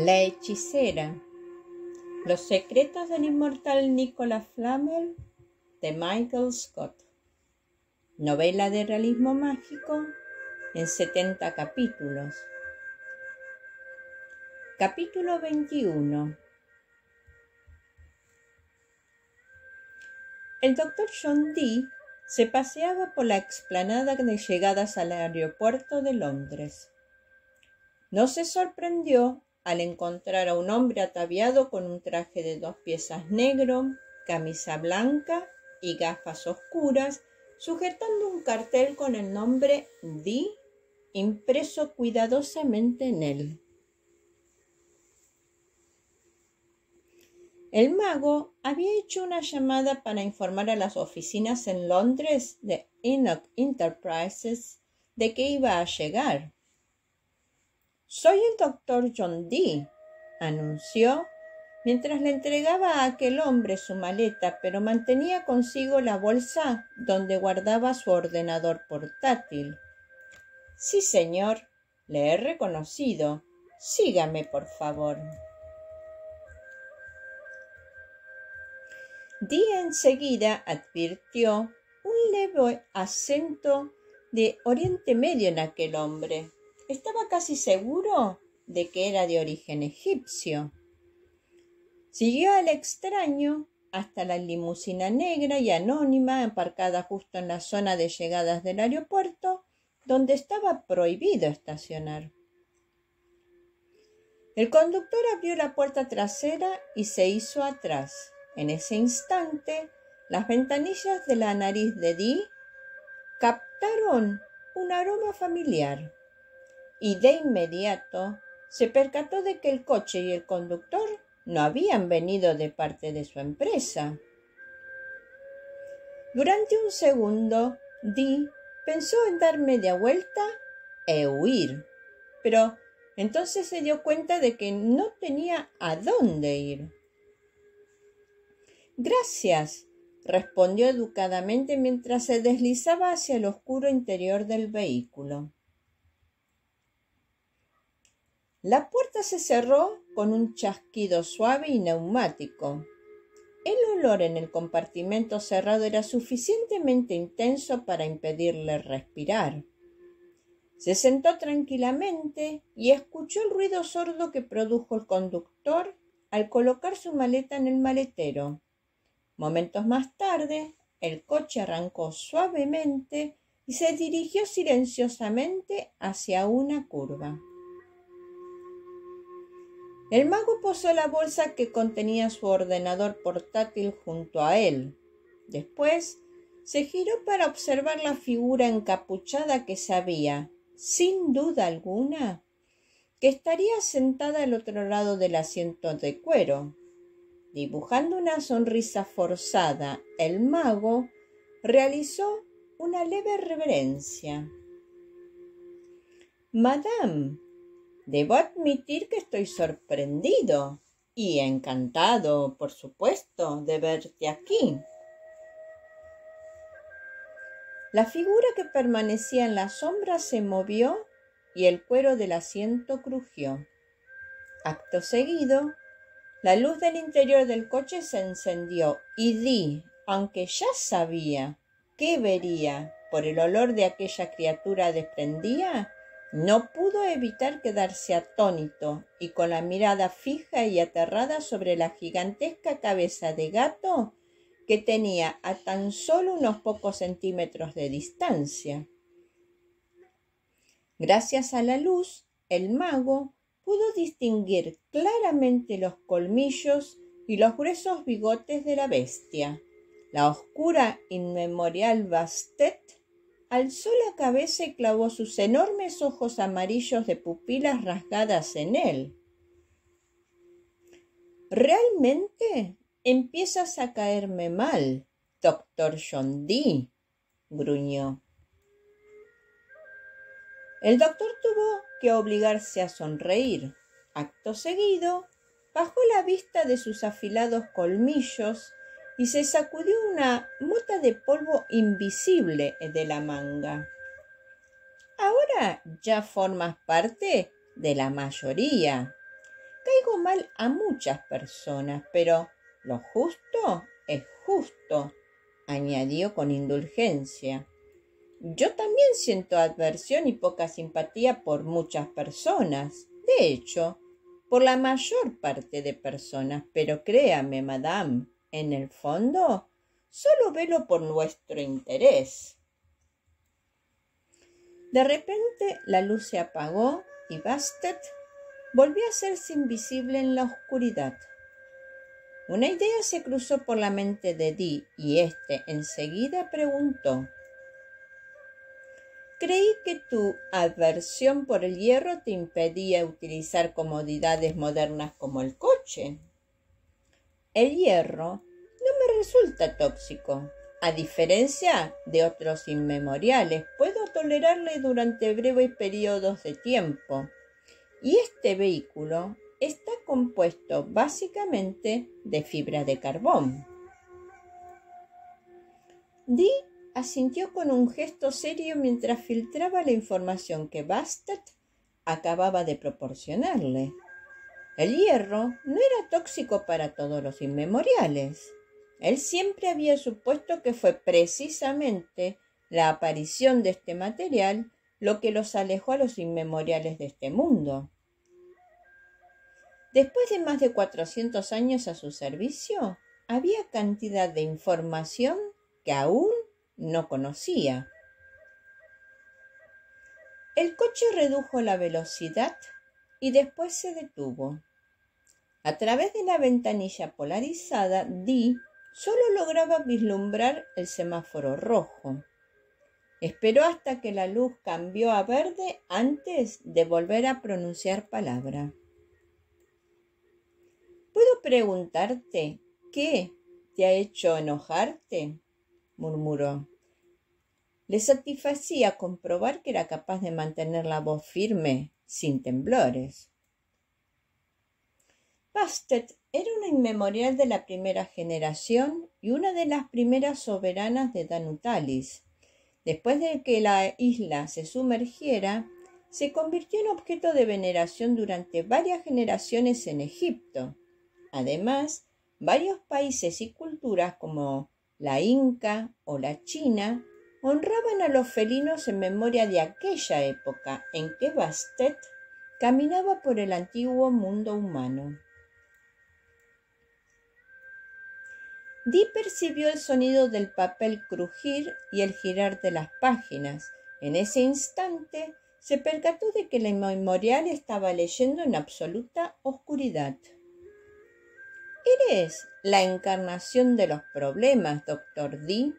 La hechicera. Los secretos del inmortal Nicholas Flamel de Michael Scott. Novela de realismo mágico en 70 capítulos. Capítulo 21. El Dr. John Dee se paseaba por la explanada de llegadas al aeropuerto de Londres. No se sorprendió al encontrar a un hombre ataviado con un traje de 2 piezas negro, camisa blanca y gafas oscuras, sujetando un cartel con el nombre Dee impreso cuidadosamente en él. El mago había hecho una llamada para informar a las oficinas en Londres de Enoch Enterprises de que iba a llegar. «Soy el Dr. John Dee», anunció, mientras le entregaba a aquel hombre su maleta, pero mantenía consigo la bolsa donde guardaba su ordenador portátil. «Sí, señor, le he reconocido. Sígame, por favor». Dee enseguida advirtió un leve acento de Oriente Medio en aquel hombre. Estaba casi seguro de que era de origen egipcio. Siguió al extraño hasta la limusina negra y anónima aparcada justo en la zona de llegadas del aeropuerto, donde estaba prohibido estacionar. El conductor abrió la puerta trasera y se hizo atrás. En ese instante, las ventanillas de la nariz de Dee captaron un aroma familiar. Y de inmediato se percató de que el coche y el conductor no habían venido de parte de su empresa. Durante un segundo, Dee pensó en dar media vuelta e huir, pero entonces se dio cuenta de que no tenía a dónde ir. «Gracias», respondió educadamente mientras se deslizaba hacia el oscuro interior del vehículo. La puerta se cerró con un chasquido suave y neumático. El olor en el compartimento cerrado era suficientemente intenso para impedirle respirar. Se sentó tranquilamente y escuchó el ruido sordo que produjo el conductor al colocar su maleta en el maletero. Momentos más tarde, el coche arrancó suavemente y se dirigió silenciosamente hacia una curva. El mago posó la bolsa que contenía su ordenador portátil junto a él. Después se giró para observar la figura encapuchada que sabía, sin duda alguna, que estaría sentada al otro lado del asiento de cuero. Dibujando una sonrisa forzada, el mago realizó una leve reverencia. «Madame, debo admitir que estoy sorprendido y encantado, por supuesto, de verte aquí». La figura que permanecía en la sombra se movió y el cuero del asiento crujió. Acto seguido, la luz del interior del coche se encendió y Dee, aunque ya sabía qué vería por el olor de aquella criatura desprendía, no pudo evitar quedarse atónito y con la mirada fija y aterrada sobre la gigantesca cabeza de gato que tenía a tan solo unos pocos centímetros de distancia. Gracias a la luz, el mago pudo distinguir claramente los colmillos y los gruesos bigotes de la bestia. La oscura, inmemorial Bastet alzó la cabeza y clavó sus enormes ojos amarillos de pupilas rasgadas en él. «Realmente empiezas a caerme mal, Dr. John Dee», gruñó. El doctor tuvo que obligarse a sonreír. Acto seguido, bajó la vista de sus afilados colmillos y se sacudió una mota de polvo invisible de la manga. «Ahora ya formas parte de la mayoría. caigo mal a muchas personas, pero lo justo es justo, añadió con indulgencia. Yo también siento aversión y poca simpatía por muchas personas, de hecho, por la mayor parte de personas, pero créame, madame, en el fondo, solo velo por nuestro interés. De repente la luz se apagó y Bastet volvió a hacerse invisible en la oscuridad. Una idea se cruzó por la mente de Dee y éste enseguida preguntó: «Creí que tu aversión por el hierro te impedía utilizar comodidades modernas como el coche». «El hierro no me resulta tóxico. A diferencia de otros inmemoriales, puedo tolerarle durante breves periodos de tiempo. Y este vehículo está compuesto básicamente de fibra de carbón». Dee asintió con un gesto serio mientras filtraba la información que Bastet acababa de proporcionarle. El hierro no era tóxico para todos los inmemoriales. Él siempre había supuesto que fue precisamente la aparición de este material lo que los alejó a los inmemoriales de este mundo. Después de más de 400 años a su servicio, había cantidad de información que aún no conocía. El coche redujo la velocidad y después se detuvo. A través de la ventanilla polarizada, Dee solo lograba vislumbrar el semáforo rojo. Esperó hasta que la luz cambió a verde antes de volver a pronunciar palabra. «¿Puedo preguntarte qué te ha hecho enojarte?», murmuró. Le satisfacía comprobar que era capaz de mantener la voz firme, sin temblores. Bastet era una inmemorial de la primera generación y una de las primeras soberanas de Danutalis. Después de que la isla se sumergiera, se convirtió en objeto de veneración durante varias generaciones en Egipto. Además, varios países y culturas como la Inca o la China honraban a los felinos en memoria de aquella época en que Bastet caminaba por el antiguo mundo humano. Dee percibió el sonido del papel crujir y el girar de las páginas. En ese instante se percató de que la inmemorial estaba leyendo en absoluta oscuridad. «Eres la encarnación de los problemas, doctor Dee.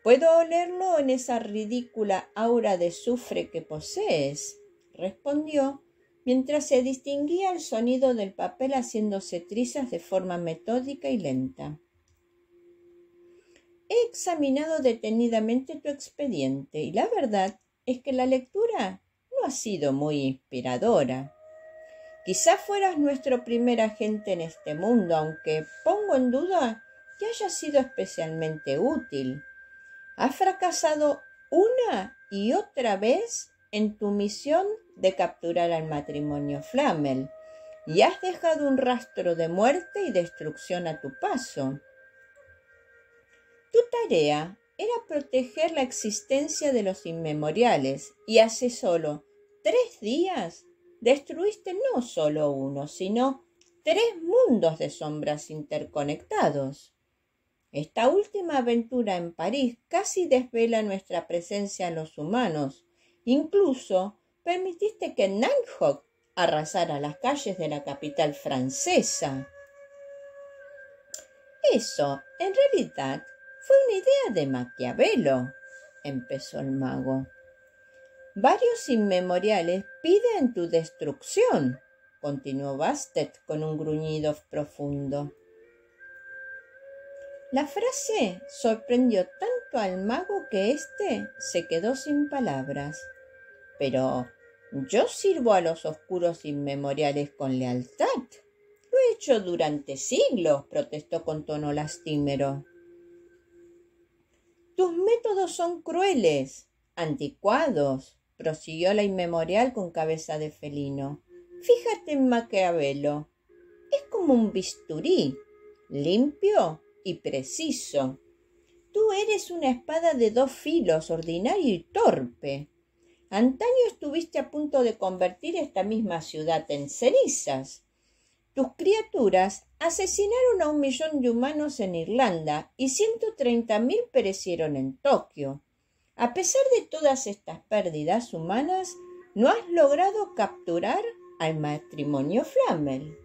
Puedo olerlo en esa ridícula aura de azufre que posees», respondió, mientras se distinguía el sonido del papel haciéndose trizas de forma metódica y lenta. «He examinado detenidamente tu expediente y la verdad es que la lectura no ha sido muy inspiradora. Quizá fueras nuestro primer agente en este mundo, aunque pongo en duda que haya sido especialmente útil. Has fracasado una y otra vez en tu misión de capturar al matrimonio Flamel y has dejado un rastro de muerte y destrucción a tu paso. Tu tarea era proteger la existencia de los inmemoriales y hace solo 3 días destruiste no solo uno, sino 3 mundos de sombras interconectados. Esta última aventura en París casi desvela nuestra presencia en los humanos. Incluso permitiste que Nighthawk arrasara las calles de la capital francesa. Eso, en realidad, fue una idea de Maquiavelo, empezó el mago. Varios inmemoriales piden tu destrucción, continuó Bastet con un gruñido profundo. La frase sorprendió tanto al mago que éste se quedó sin palabras. Pero yo sirvo a los oscuros inmemoriales con lealtad. Lo he hecho durante siglos, protestó con tono lastimero. Tus métodos son crueles, anticuados, prosiguió la inmemorial con cabeza de felino. Fíjate en Maquiavelo. Es como un bisturí, limpio y preciso. Tú eres una espada de 2 filos, ordinario y torpe. Antaño estuviste a punto de convertir esta misma ciudad en cenizas. Tus criaturas asesinaron a 1 millón de humanos en Irlanda y 130.000 perecieron en Tokio. A pesar de todas estas pérdidas humanas, no has logrado capturar al matrimonio Flamel.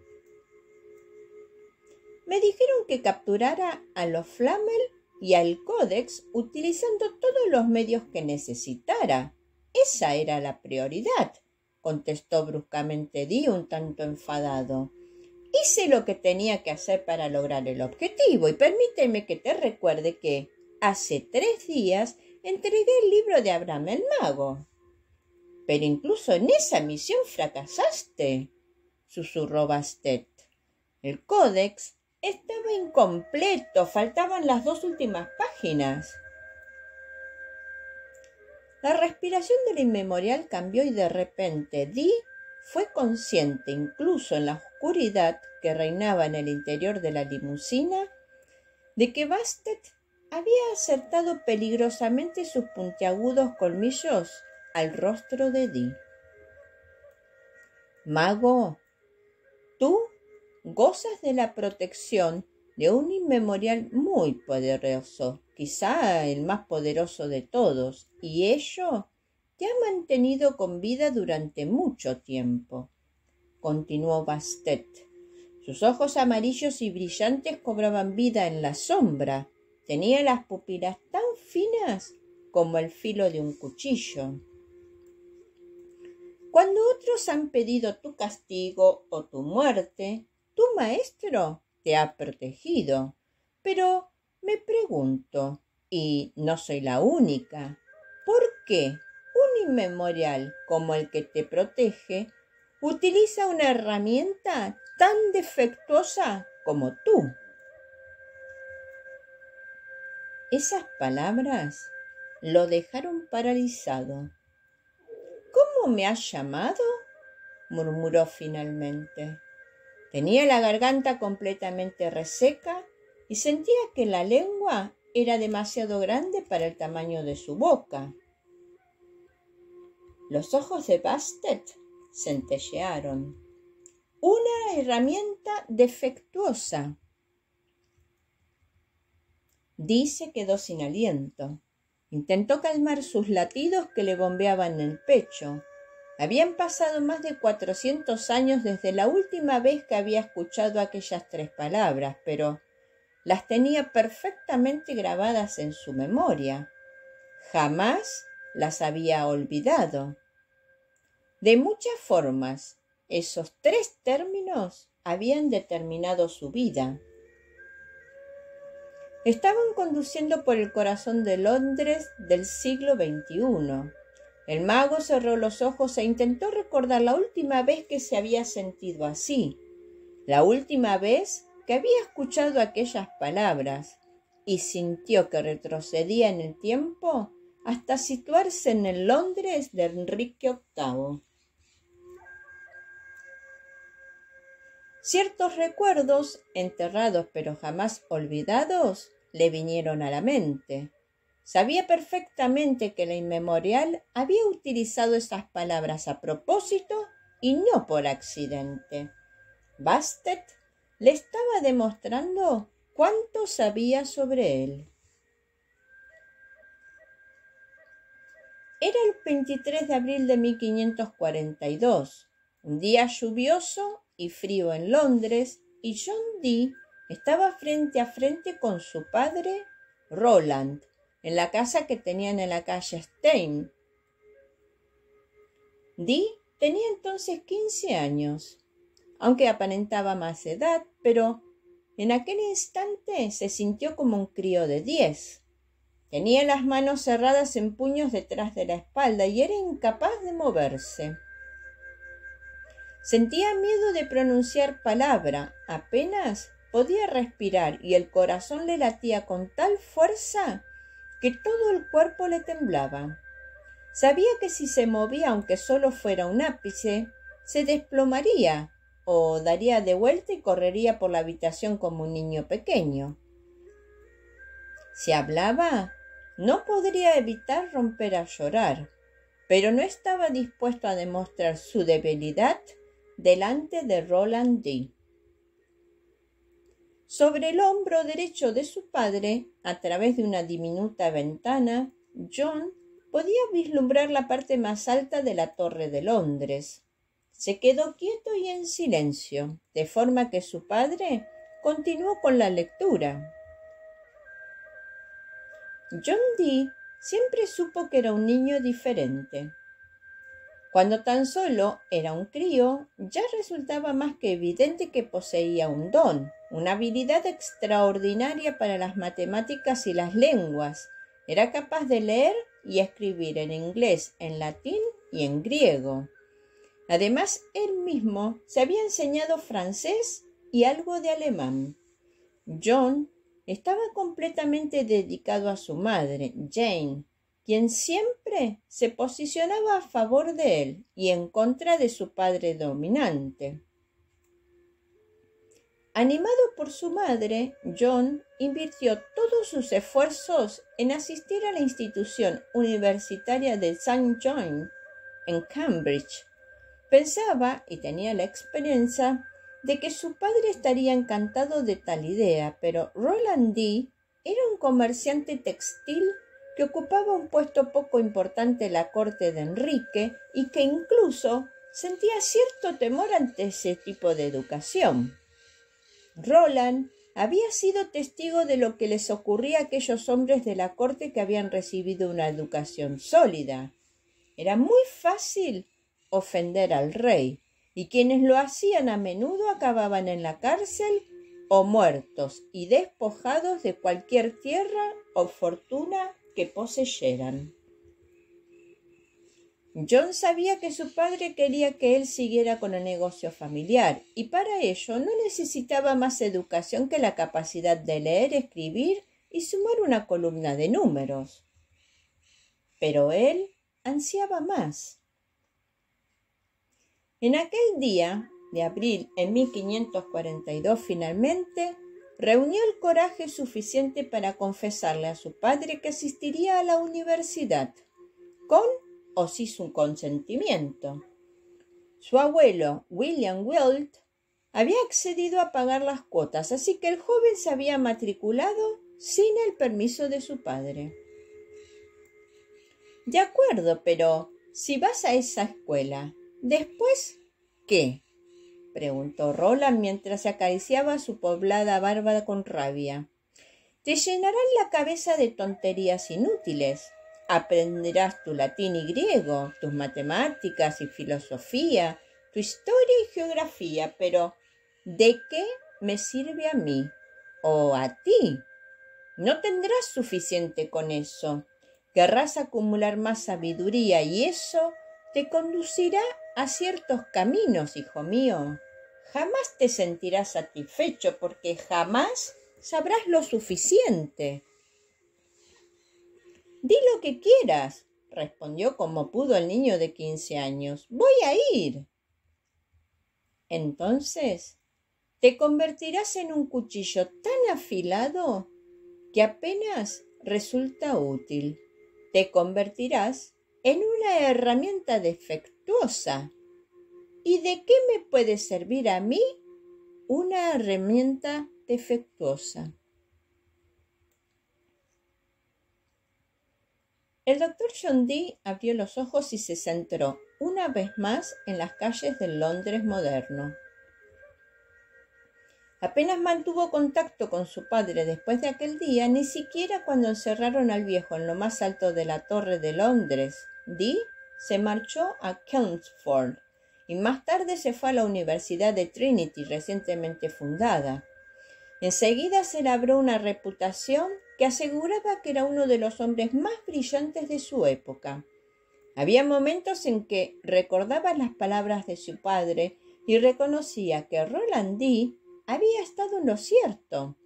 Me dijeron que capturara a los Flamel y al Codex utilizando todos los medios que necesitara. Esa era la prioridad, contestó bruscamente Dee, un tanto enfadado. Hice lo que tenía que hacer para lograr el objetivo y permíteme que te recuerde que hace 3 días entregué el libro de Abraham el Mago. Pero incluso en esa misión fracasaste, susurró Bastet. El códex estaba incompleto, faltaban las 2 últimas páginas. La respiración del inmemorial cambió y de repente Dee fue consciente, incluso en la oscuridad que reinaba en el interior de la limusina, de que Bastet había acertado peligrosamente sus puntiagudos colmillos al rostro de Dee. Mago, tú gozas de la protección de un inmemorial muy poderoso, quizá el más poderoso de todos, y ello te ha mantenido con vida durante mucho tiempo, continuó Bastet. Sus ojos amarillos y brillantes cobraban vida en la sombra. Tenía las pupilas tan finas como el filo de un cuchillo. Cuando otros han pedido tu castigo o tu muerte, tu maestro te ha protegido. Pero me pregunto, y no soy la única, ¿por qué un inmemorial como el que te protege utiliza una herramienta tan defectuosa como tú? Esas palabras lo dejaron paralizado. ¿Cómo me has llamado?, murmuró finalmente. Tenía la garganta completamente reseca y sentía que la lengua era demasiado grande para el tamaño de su boca. Los ojos de Bastet centellearon. Una herramienta defectuosa. Dee se quedó sin aliento. Intentó calmar sus latidos que le bombeaban en el pecho. Habían pasado más de 400 años desde la última vez que había escuchado aquellas 3 palabras, pero las tenía perfectamente grabadas en su memoria. Jamás las había olvidado. De muchas formas, esos 3 términos habían determinado su vida. Estaban conduciendo por el corazón de Londres del siglo XXI. El mago cerró los ojos e intentó recordar la última vez que se había sentido así, la última vez que había escuchado aquellas palabras, y sintió que retrocedía en el tiempo hasta situarse en el Londres de Enrique VIII. Ciertos recuerdos, enterrados pero jamás olvidados, le vinieron a la mente. Sabía perfectamente que la inmemorial había utilizado esas palabras a propósito y no por accidente. Bastet le estaba demostrando cuánto sabía sobre él. Era el 23 de abril de 1542, un día lluvioso y frío en Londres, y John Dee estaba frente a frente con su padre, Roland, en la casa que tenían en la calle Stein. Dee tenía entonces 15 años, aunque aparentaba más edad, pero en aquel instante se sintió como un crío de 10. Tenía las manos cerradas en puños detrás de la espalda y era incapaz de moverse. Sentía miedo de pronunciar palabra, apenas podía respirar y el corazón le latía con tal fuerza que todo el cuerpo le temblaba. Sabía que si se movía, aunque solo fuera un ápice, se desplomaría o daría de vuelta y correría por la habitación como un niño pequeño. Si hablaba, no podría evitar romper a llorar, pero no estaba dispuesto a demostrar su debilidad delante de Roland D. Sobre el hombro derecho de su padre, a través de una diminuta ventana, John podía vislumbrar la parte más alta de la Torre de Londres. Se quedó quieto y en silencio, de forma que su padre continuó con la lectura. John Dee siempre supo que era un niño diferente. Cuando tan solo era un crío, ya resultaba más que evidente que poseía un don, una habilidad extraordinaria para las matemáticas y las lenguas. Era capaz de leer y escribir en inglés, en latín y en griego. Además, él mismo se había enseñado francés y algo de alemán. John estaba completamente dedicado a su madre, Jane, quien siempre se posicionaba a favor de él y en contra de su padre dominante. Animado por su madre, John invirtió todos sus esfuerzos en asistir a la institución universitaria de St. John en Cambridge. Pensaba, y tenía la experiencia, de que su padre estaría encantado de tal idea, pero Roland D. era un comerciante textil que ocupaba un puesto poco importante en la corte de Enrique y que incluso sentía cierto temor ante ese tipo de educación. Roland había sido testigo de lo que les ocurría a aquellos hombres de la corte que habían recibido una educación sólida. Era muy fácil ofender al rey, y quienes lo hacían a menudo acababan en la cárcel o muertos y despojados de cualquier tierra o fortuna que poseyeran. John sabía que su padre quería que él siguiera con el negocio familiar, y para ello no necesitaba más educación que la capacidad de leer, escribir y sumar una columna de números. Pero él ansiaba más. En aquel día de abril en 1542 finalmente reunió el coraje suficiente para confesarle a su padre que asistiría a la universidad, con o sin su consentimiento. Su abuelo, William Wilt, había accedido a pagar las cuotas, así que el joven se había matriculado sin el permiso de su padre. De acuerdo, pero si vas a esa escuela, ¿después qué?, preguntó Roland mientras se acariciaba su poblada barba con rabia. Te llenarán la cabeza de tonterías inútiles. Aprenderás tu latín y griego, tus matemáticas y filosofía, tu historia y geografía, pero ¿de qué me sirve a mí o a ti? No tendrás suficiente con eso. Querrás acumular más sabiduría y eso te conducirá a ciertos caminos, hijo mío. Jamás te sentirás satisfecho porque jamás sabrás lo suficiente. Di lo que quieras, respondió como pudo el niño de 15 años. Voy a ir. Entonces te convertirás en un cuchillo tan afilado que apenas resulta útil. Te convertirás en una herramienta defectuosa. ¿Y de qué me puede servir a mí una herramienta defectuosa? El doctor John Dee abrió los ojos y se centró una vez más en las calles del Londres moderno. Apenas mantuvo contacto con su padre después de aquel día, ni siquiera cuando encerraron al viejo en lo más alto de la Torre de Londres. Dee se marchó a Chelmsford y más tarde se fue a la Universidad de Trinity, recientemente fundada. Enseguida se labró una reputación que aseguraba que era uno de los hombres más brillantes de su época. Había momentos en que recordaba las palabras de su padre y reconocía que Roland Dee había estado en lo cierto.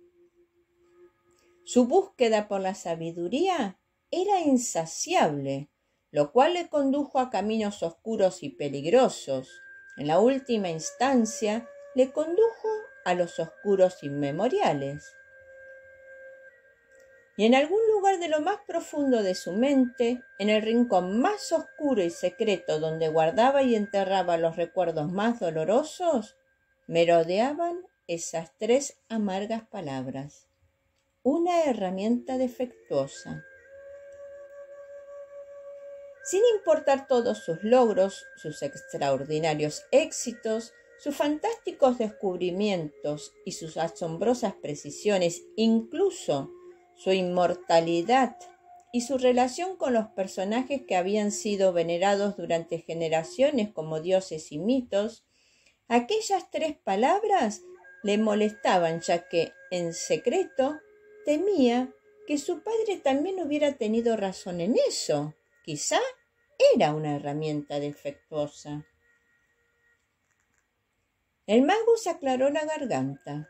Su búsqueda por la sabiduría era insaciable, lo cual le condujo a caminos oscuros y peligrosos, En la última instancia, le condujo a los oscuros inmemoriales. Y en algún lugar de lo más profundo de su mente, en el rincón más oscuro y secreto donde guardaba y enterraba los recuerdos más dolorosos, merodeaban esas 3 amargas palabras: una herramienta defectuosa. Sin importar todos sus logros, sus extraordinarios éxitos, sus fantásticos descubrimientos y sus asombrosas precisiones, incluso su inmortalidad y su relación con los personajes que habían sido venerados durante generaciones como dioses y mitos, aquellas 3 palabras le molestaban, ya que, en secreto, temía que su padre también hubiera tenido razón en eso. Quizá era una herramienta defectuosa. El mago se aclaró la garganta,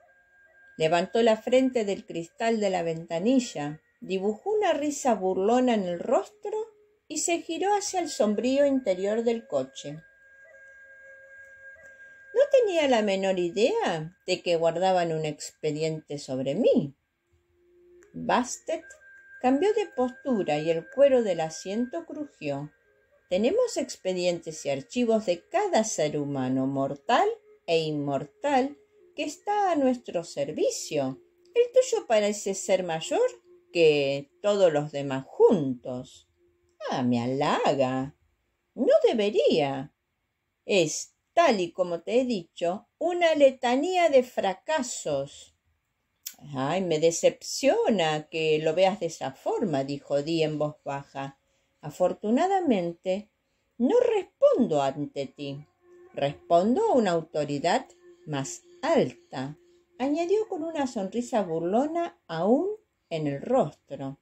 levantó la frente del cristal de la ventanilla, dibujó una risa burlona en el rostro y se giró hacia el sombrío interior del coche. No tenía la menor idea de que guardaban un expediente sobre mí. Bastet cambió de postura y el cuero del asiento crujió. Tenemos expedientes y archivos de cada ser humano, mortal e inmortal, que está a nuestro servicio. El tuyo parece ser mayor que todos los demás juntos. Me halaga. No debería. Es, tal y como te he dicho, una letanía de fracasos. Me decepciona que lo veas de esa forma, dijo Dee en voz baja. Afortunadamente, no respondo ante ti. Respondo a una autoridad más alta, añadió con una sonrisa burlona aún en el rostro.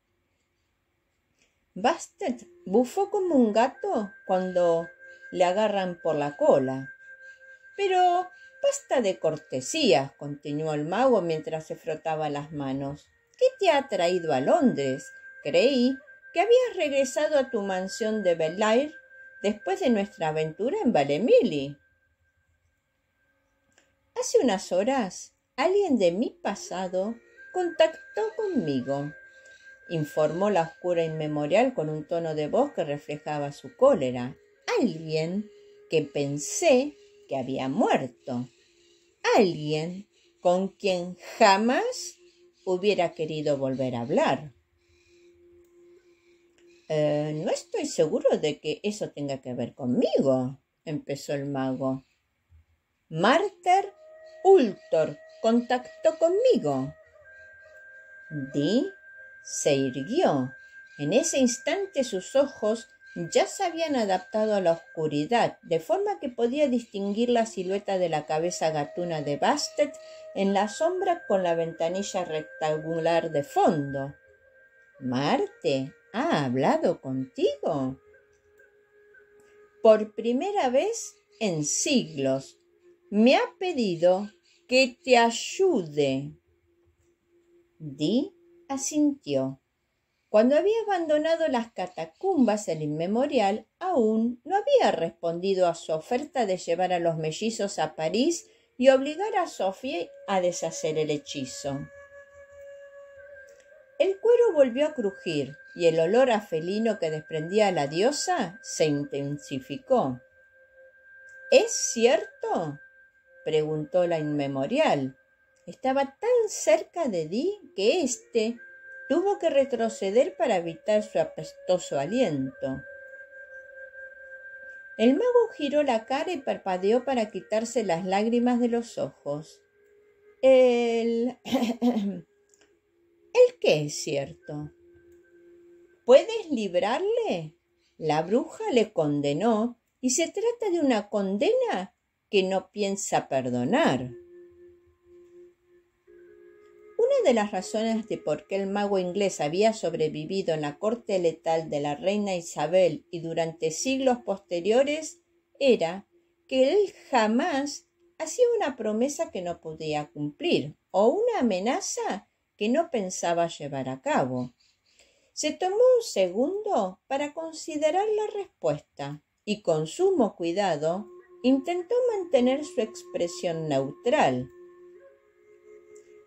Bastet bufó como un gato cuando le agarran por la cola. Pero basta de cortesías, continuó el mago mientras se frotaba las manos. ¿Qué te ha traído a Londres? Creí que habías regresado a tu mansión de Bel-Air después de nuestra aventura en Valemilly. Hace unas horas, alguien de mi pasado contactó conmigo, informó la oscura inmemorial con un tono de voz que reflejaba su cólera. Alguien que pensé que había muerto. Alguien con quien jamás hubiera querido volver a hablar. No estoy seguro de que eso tenga que ver conmigo, empezó el mago. Marter Ultor contactó conmigo. Dee se irguió. En ese instante sus ojos ya se habían adaptado a la oscuridad, de forma que podía distinguir la silueta de la cabeza gatuna de Bastet en la sombra con la ventanilla rectangular de fondo. ¿Marte ha hablado contigo? Por primera vez en siglos. Me ha pedido que te ayude. Dee asintió. Cuando había abandonado las catacumbas, el inmemorial aún no había respondido a su oferta de llevar a los mellizos a París y obligar a Sophie a deshacer el hechizo. El cuero volvió a crujir y el olor a felino que desprendía la diosa se intensificó. ¿Es cierto?, preguntó la inmemorial. Estaba tan cerca de Dee que éste tuvo que retroceder para evitar su apestoso aliento. El mago giró la cara y parpadeó para quitarse las lágrimas de los ojos. ¿El qué es cierto? ¿Puedes librarle? La bruja le condenó y se trata de una condena que no piensa perdonar. Una de las razones de por qué el mago inglés había sobrevivido en la corte letal de la reina Isabel y durante siglos posteriores era que él jamás hacía una promesa que no podía cumplir o una amenaza que no pensaba llevar a cabo. Se tomó un segundo para considerar la respuesta y con sumo cuidado intentó mantener su expresión neutral.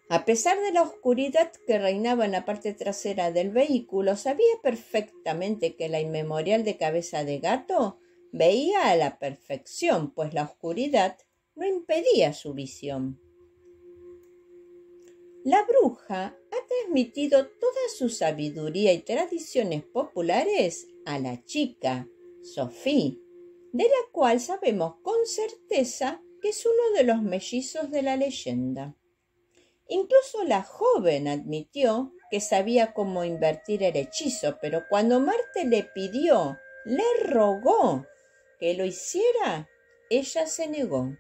A pesar de la oscuridad que reinaba en la parte trasera del vehículo, sabía perfectamente que la inmemorial de cabeza de gato veía a la perfección, pues la oscuridad no impedía su visión. La bruja ha transmitido toda su sabiduría y tradiciones populares a la chica, Sophie, de la cual sabemos con certeza que es uno de los mellizos de la leyenda. Incluso la joven admitió que sabía cómo invertir el hechizo, pero cuando Marte le rogó que lo hiciera, ella se negó.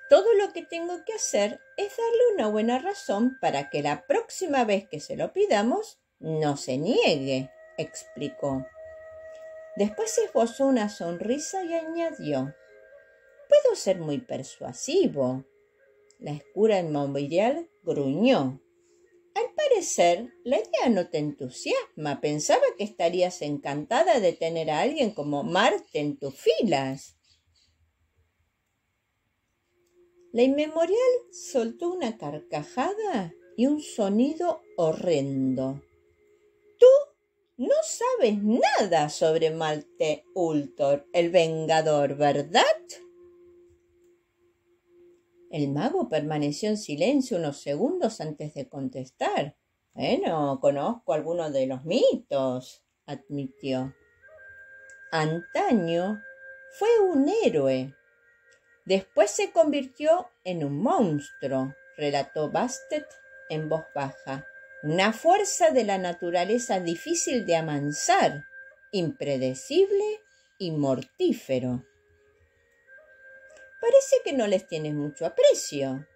Todo lo que tengo que hacer es darle una buena razón para que la próxima vez que se lo pidamos no se niegue, explicó. Después esbozó una sonrisa y añadió: puedo ser muy persuasivo. La escura inmemorial gruñó. Al parecer, la idea no te entusiasma. Pensaba que estarías encantada de tener a alguien como Marte en tus filas. La inmemorial soltó una carcajada y un sonido horrendo. Tú no sabes nada sobre Marte Ultor, el Vengador, ¿verdad? El mago permaneció en silencio unos segundos antes de contestar. Bueno, conozco algunos de los mitos, admitió. Antaño fue un héroe. Después se convirtió en un monstruo, relató Bastet en voz baja. Una fuerza de la naturaleza difícil de amansar, impredecible y mortífero. Parece que no les tienes mucho aprecio.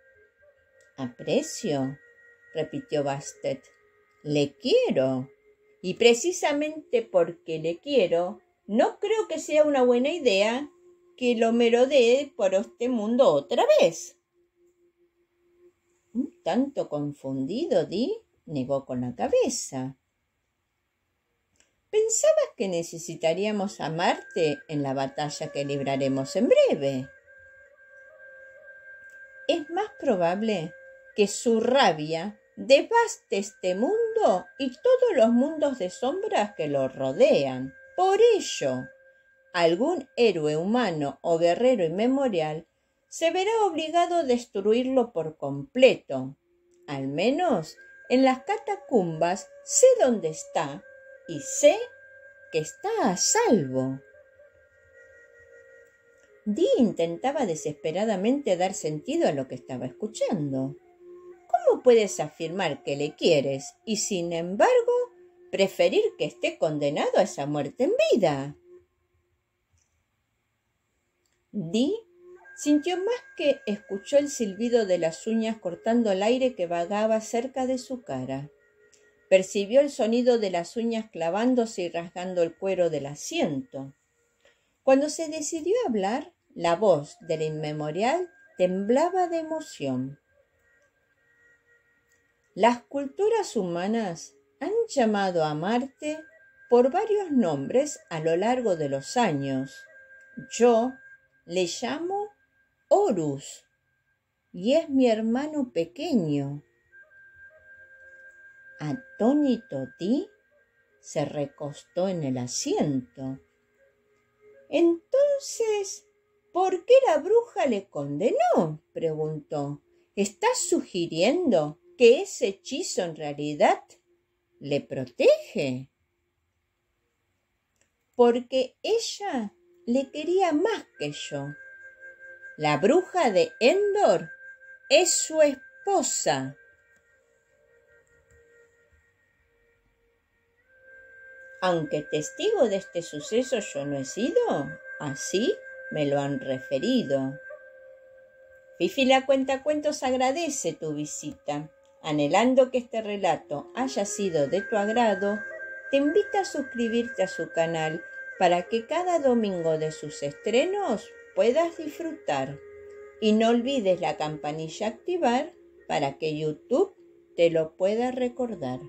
¿Aprecio?, repitió Bastet. Le quiero. Y precisamente porque le quiero, no creo que sea una buena idea que lo merodee por este mundo otra vez. Un tanto confundido, Dee negó con la cabeza. ¿Pensabas que necesitaríamos a Marte en la batalla que libraremos en breve? Es más probable que su rabia devaste este mundo y todos los mundos de sombras que lo rodean. Por ello, algún héroe humano o guerrero inmemorial se verá obligado a destruirlo por completo. Al menos en las catacumbas sé dónde está y sé que está a salvo. Dee intentaba desesperadamente dar sentido a lo que estaba escuchando. ¿Cómo puedes afirmar que le quieres y, sin embargo, preferir que esté condenado a esa muerte en vida? Dee sintió más que escuchó el silbido de las uñas cortando el aire que vagaba cerca de su cara. Percibió el sonido de las uñas clavándose y rasgando el cuero del asiento. Cuando se decidió a hablar, la voz del inmemorial temblaba de emoción. Las culturas humanas han llamado a Marte por varios nombres a lo largo de los años. Yo le llamo Horus y es mi hermano pequeño. Atónito, Dee se recostó en el asiento. Entonces, ¿por qué la bruja le condenó?, preguntó. ¿Estás sugiriendo que ese hechizo en realidad le protege? Porque ella le quería más que yo. La bruja de Endor es su esposa. Aunque testigo de este suceso yo no he sido, así me lo han referido. Fifi la Cuentacuentos agradece tu visita. Anhelando que este relato haya sido de tu agrado, te invita a suscribirte a su canal para que cada domingo de sus estrenos puedas disfrutar. Y no olvides la campanilla activar para que YouTube te lo pueda recordar.